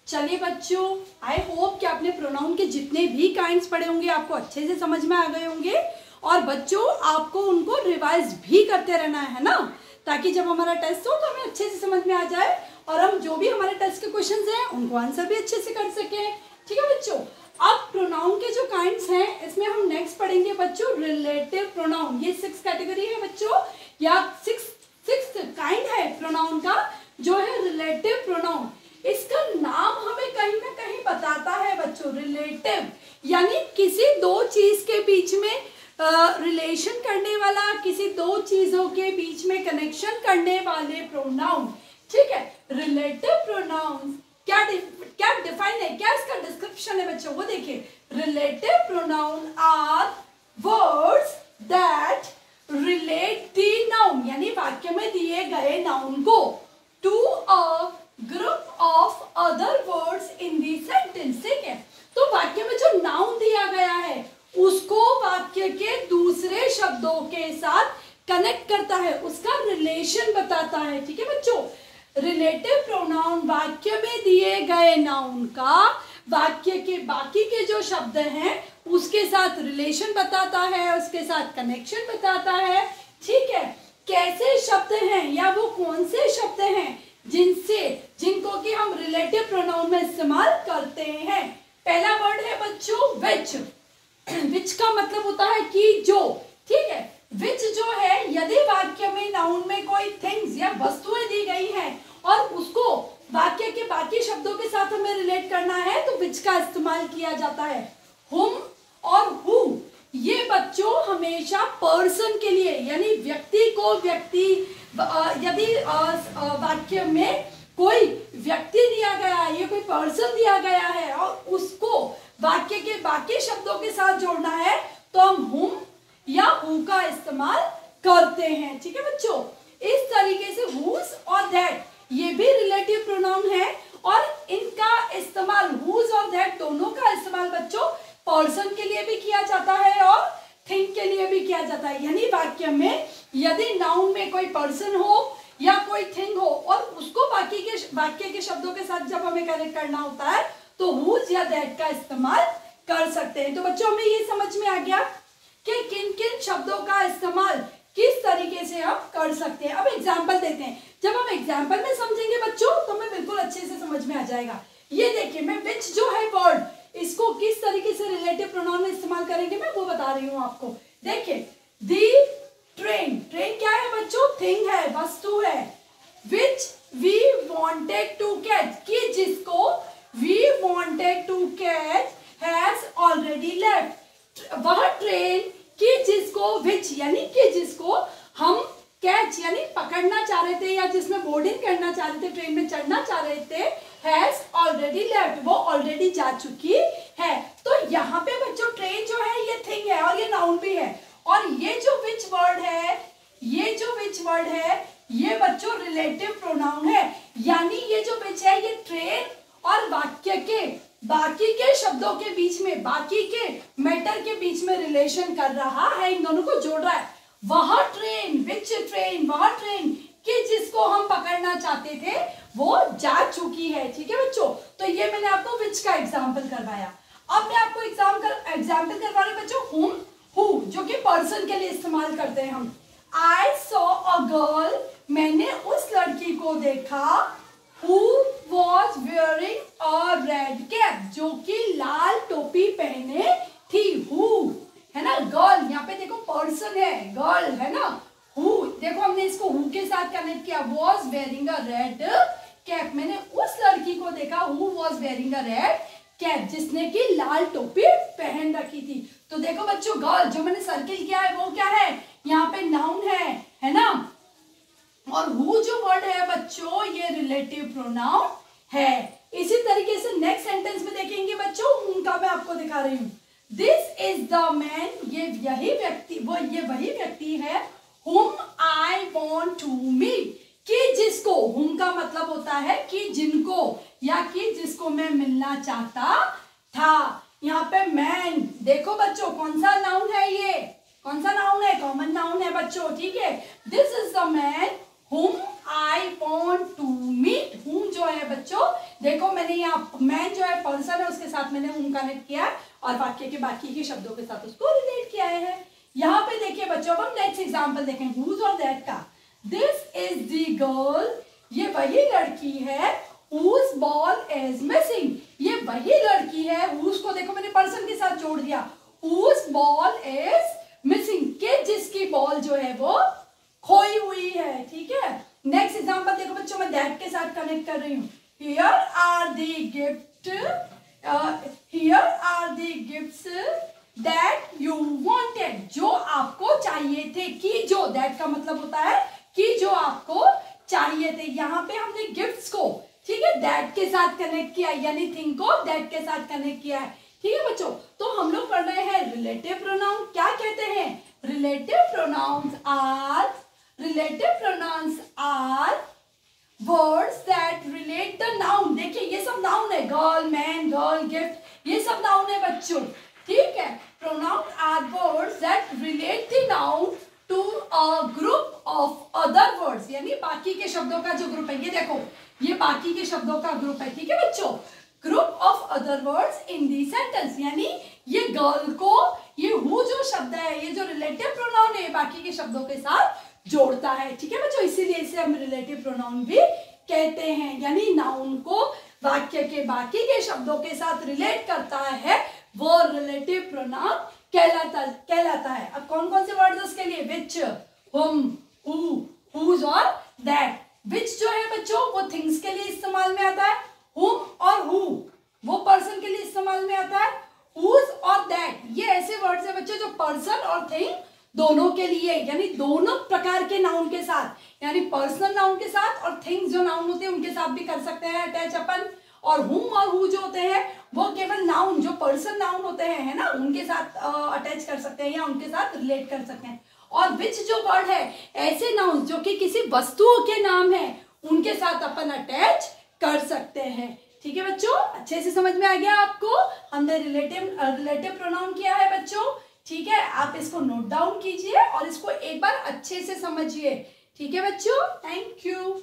चलिए बच्चों, I hope कि आपने प्रोनाउन के जितने भी काइंड्स पढ़े होंगे आपको अच्छे से समझ में आ गए होंगे। और बच्चों आपको उनको रिवाइज भी करते रहना है ना, ताकि जब हमारा टेस्ट हो तो हमें अच्छे से समझ में आ जाए और हम जो भी हमारे टेस्ट के क्वेश्चंस हैं उनको आंसर भी अच्छे से कर सकें। ठीक है बच्चों, अब प्रोनाउन के जो काइंड्स हैं इसमें हम नेक्स्ट पढ़ेंगे बच्चों रिलेटिव प्रोनाउन। ये 6 कैटेगरी है बच्चों, या 6 काइंड है प्रोनाउन का, जो है रिलेटिव प्रोनाउन। इसका नाम हमें कहीं ना कहीं बताता है बच्चों, रिलेटिव यानी किसी दो चीज के बीच में रिलेशन करने वाला, किसी दो चीजों के बीच में कनेक्शन करने वाले प्रोनाउन। ठीक है, रिलेटिव प्रोनाउन क्या डिफाइन है, क्या इसका डिस्क्रिप्शन है बच्चों, वो देखिए। Relative pronoun are words that relate the noun, यानी वाक्य में दिए गए नाउन को to a group of other words in the sentence. ठीक है, तो वाक्य में जो नाउन दिया गया है उसको वाक्य के दूसरे शब्दों के साथ कनेक्ट करता है, उसका रिलेशन बताता है। ठीक है बच्चों, रिलेटिव प्रोनाउन वाक्य में दिए गए नाउन का वाक्य के बाकी के जो शब्द हैं उसके साथ रिलेशन बताता है, उसके साथ कनेक्शन बताता है। ठीक है, कैसे शब्द हैं या वो कौन से शब्द हैं जिनको कि हम रिलेटिव प्रोनाउन में इस्तेमाल करते हैं। पहला वर्ड है बच्चों विच। विच का मतलब होता है कि जो। ठीक है, विच जो है, यदि वाक्य में नाउन में कोई थिंग्स या वस्तुएं दी गई हैं और उसको वाक्य के बाकी शब्दों के साथ हमें रिलेट करना है तो विच का इस्तेमाल किया जाता है। हुम और हु ये बच्चों हमेशा पर्सन के लिए, यानी व्यक्ति को व्यक्ति, यदि वाक्य में कोई व्यक्ति दिया गया है, ये कोई पर्सन दिया गया है और उसको वाक्य के बाकी शब्दों के साथ जोड़ना है तो हम हुम या हु का इस्तेमाल करते हैं। ठीक है बच्चों, इस तरीके से हुज और दैट ये भी रिलेटिव प्रोनाउन है और इनका इस्तेमाल, हुज और दैट दोनों का इस्तेमाल बच्चों पर्सन के लिए भी किया जाता है और थिंग के लिए भी किया जाता है। यानी वाक्य में यदि नाउन में कोई पर्सन हो या कोई थिंग हो और उसको बाकी के वाक्य के शब्दों के साथ जब हमें कनेक्ट करना होता है तो हुज या दैट का इस्तेमाल कर सकते हैं। तो बच्चों हमें ये समझ में आ गया कि किन किन शब्दों का इस्तेमाल किस तरीके से हम कर सकते हैं। अब एग्जाम्पल देते हैं, जब हम एग्जाम्पल में समझेंगे बच्चों तो हमें बिल्कुल अच्छे से समझ में आ जाएगा। ये देखिए, मैं विच जो है वर्ड, इसको किस तरीके से रिलेटिव प्रोनाउन में इस्तेमाल करेंगे मैं वो बता रही हूँ आपको। देखिए, दी ट्रेन, ट्रेन क्या है बच्चों, थिंग है, वस्तु है। Which we wanted to catch, कि जिसको we wanted to catch has already left, वह ट्रेन कि जिसको, विच यानी कि जिसको हम कैच यानी पकड़ना चाह रहे थे या जिसमें बोर्डिंग करना चाह रहे थे, ट्रेन में चढ़ना चाह रहे थे, हैज ऑलरेडी लेफ्ट, वो ऑलरेडी जा चुकी है। तो यहाँ पे बच्चों ट्रेन जो है ये थिंग है और ये नाउन भी है, और ये जो विच वर्ड है, ये जो विच वर्ड है ये बच्चों रिलेटिव प्रोनाउन है। यानी ये जो विच है ये ट्रेन और वाक्य के बाकी के शब्दों के बीच में, बाकी के मैटर के बीच में रिलेशन कर रहा है, इन दोनों को जोड़ रहा है। वह ट्रेन, विच ट्रेन, वह ट्रेन कि जिसको हम पकड़ना चाहते थे वो जा चुकी है। ठीक है बच्चों, तो ये मैंने आपको विच का एग्जाम्पल करवाया। अब मैं आपको एग्जाम्पल करवा रही हूँ बच्चों हुम, हु जो कि पर्सन के लिए इस्तेमाल करते हैं हम। आई सॉ अ गर्ल, मैंने उस लड़की को देखा, who was wearing a red cap, जो कि लाल टोपी पहने थी। हु है ना, गर्ल, यहाँ पे देखो पर्सन है, गर्ल है ना। हु देखो हमने इसको हु के साथ कनेक्ट किया, was wearing a red cap, मैंने उस लड़की को देखा, who was wearing a red cap, जिसने की लाल टोपी पहन रखी थी। तो देखो बच्चों गर्ल जो मैंने सर्किल किया है वो क्या है, यहाँ पे नाउन है ना, और हु जो वर्ड है बच्चों ये रिलेटिव प्रोनाउन है। इसी तरीके से नेक्स्ट सेंटेंस में देखेंगे बच्चों, उनका मैं आपको दिखा रही हूँ। दिस इज द मैन, ये वही व्यक्ति है, whom I want to meet, कि जिसको, whom का मतलब होता है कि जिनको या कि जिसको मैं मिलना चाहता था। यहाँ पे मैन देखो बच्चों कौन सा नाउन है, ये कौन सा नाउन है, कॉमन नाउन है बच्चों। ठीक है, this is the man whom I want to meet, whom जो है बच्चों देखो मैंने यहाँ मैन जो है पर्सन है उसके साथ मैंने whom कनेक्ट किया है और वाक्य के बाकी के शब्दों के साथ उसको रिलेट किया है। यहाँ पे देखिए बच्चों, अब हम नेक्स्ट एग्जाम्पल देखें whose और that का। दिस इज द गर्ल, ये वही लड़की है, whose ball is missing, ये वही लड़की है, whose को देखो मैंने पर्सन के साथ जोड़ दिया, whose ball is missing, के जिसकी बॉल जो है वो खोई हुई है। ठीक है, नेक्स्ट एग्जाम्पल देखो बच्चों, मैं दैट के साथ कनेक्ट कर रही हूँ। Here are the gift, here are the gifts that you wanted, जो आपको चाहिए थे, कि जो, दैट का मतलब होता है कि जो आपको चाहिए थे। यहाँ पे हमने गिफ्ट्स को, ठीक है, दैट के साथ कनेक्ट किया, यानी थिंग को दैट के साथ कनेक्ट किया है। ठीक है बच्चों, तो हम लोग पढ़ रहे हैं रिलेटिव प्रोनाउन। क्या कहते हैं? Relative pronouns are, relative pronouns are words that relate the noun. देखिए ये सब नाउन है, गर्ल, मैन, गर्ल, गिफ्ट, ये सब नाउन है बच्चों। ठीक है, pronoun are words that relate the noun to a group of other words, यानी बाकी के शब्दों का जो ग्रुप है, ये देखो ये बाकी के शब्दों का ग्रुप है। ठीक है बच्चों, group of other words in the sentence, यानी ये गर्ल को ये हु जो शब्द है, ये जो रिलेटिव प्रोनाउन है, बाकी के शब्दों के साथ जोड़ता है। ठीक है बच्चों, इसीलिए इसे हम रिलेटिव प्रोनाउन भी कहते हैं, यानी नाउन को वाक्य के बाकी के शब्दों के साथ रिलेट करता है, वो रिलेटिव प्रोनाउन कहलाता है। अब कौन कौन से वर्ड्स उसके लिए? विच, हुम, हु, हुज और दैट। विच जो है बच्चों वो थिंग्स के लिए इस्तेमाल में आता है, हुम और हु वो पर्सन के लिए इस्तेमाल में आता है, हुज और दैट ये ऐसे वर्ड्स है बच्चों जो पर्सन और थिंग दोनों के लिए, यानी दोनों प्रकार के नाउन के साथ, यानी पर्सनल नाउन के साथ और थिंग्स जो नाउन होते हैं उनके साथ भी कर सकते हैं अटैच अपन। और हुम और हु जो होते हैं वो केवल नाउन, जो पर्सन नाउन होते हैं, है ना, उनके साथ अटैच कर सकते हैं या उनके साथ रिलेट कर सकते हैं। और विच जो वर्ड है, ऐसे नाउन जो कि किसी वस्तुओं के नाम है, उनके साथ अपन अटैच कर सकते हैं। ठीक है बच्चों, अच्छे से समझ में आ गया आपको? हमने रिलेटिव प्रोनाउन किया है बच्चों। ठीक है, आप इसको नोट डाउन कीजिए और इसको एक बार अच्छे से समझिए। ठीक है बच्चों, थैंक यू।